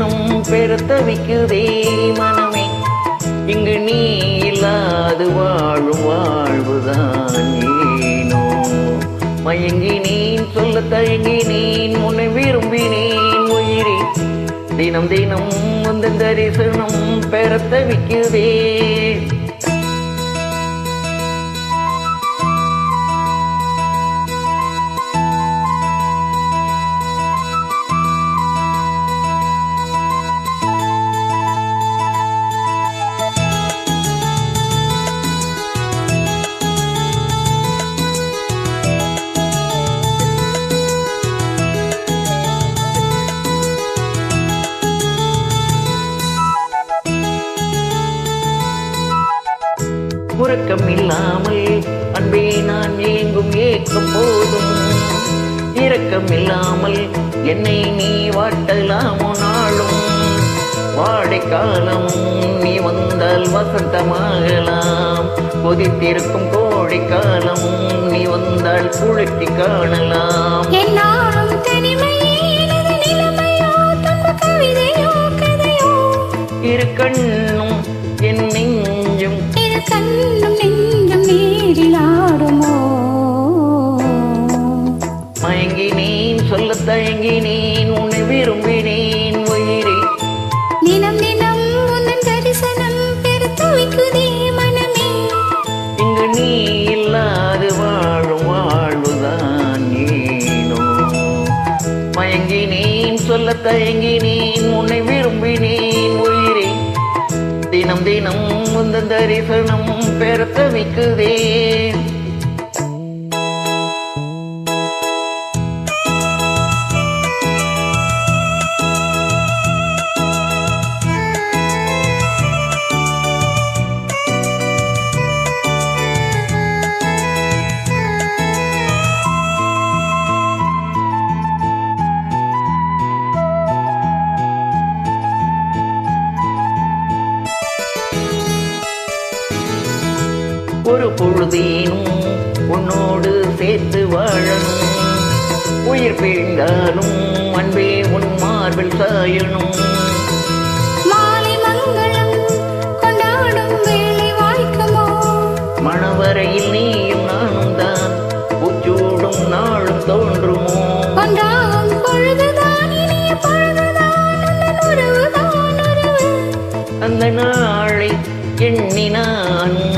தரிசனம் பெற தவிக்குதே மனமே. இங்கு நீ இல்லாது வாழும் வாழ்வுதான் ஏனோ. மயங்கினேன் சொல்ல தயங்கினேன் உன்னை விரும்பினேன் உயிரே. தினம் தினம் உந்தன் தரிசனம் பெற தவிக்குதே. உறக்கம் இல்லாமல் அன்பே நான் ஏங்கும் ஏக்கம் போதும். இரக்கம் இல்லாமல் என்னை நீ வாட்டலாமோ நாளும். வாடைக்காலமும் நீ வந்தால் வசந்தமாகலாம். கொதித்திருக்கும் கோடைக்காலமும் நீ வந்தால் குளிர்ச்சி காணலாம். இரு கண்ணும் என் நெஞ்சும் கண்ணும் நெஞ்சம் நீரிலாடுமோ. மயங்கினேன் சொல்ல தயங்கினேன் உன்னை விரும்பினேன் உயிரே. தினம் தினம் உந்தன் தரிசனம் பெற தவிக்குதே மனமே. இங்கு நீ இல்லாது வாழும் வாழ்வுதான் ஏனோ. மயங்கினேன் சொல்ல தயங்கினேன் உன்னை விரும்பினேன் உயிரே. தினம் தினம் உந்தன் தரிசனம் பெற தவிக்குதே. ஒரு பொழுதேனும் உன்னோடு சேர்த்து வாழணும். உயிர் பிழிந்தாலும் அன்பே உன் மார்பில் சாயணும். மாலை மங்களம் கொண்டாடும் வேலை வாய்க்குமோ. மணவரையில் நீயும் நானும் தான் பூச்சூடும் நாளும் தோன்றுமோ. கொண்டாடும் பொழுதுதான் இனிய பொழுதுதான் உந்தன் உறவுதான் உறவு. அந்த நாளை எண்ணி நானும்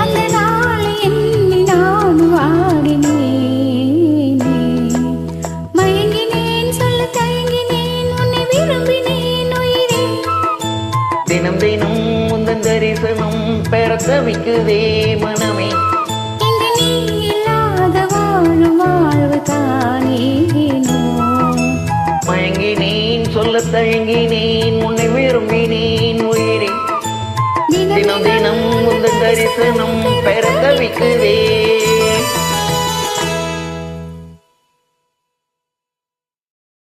தினம் தினம் உந்தன் தரிசனம் பெற தவிக்குதே மனமே. இங்கு நீ இல்லாத வாழும் வாழ்வு தானேனோ. மயங்கினேன் சொல்ல தயங்கினேன் உன்னை விரும்பினேன் உயிரே. தினம் தினம் உந்தன் தரிசனம் பெற தவிக்குதே.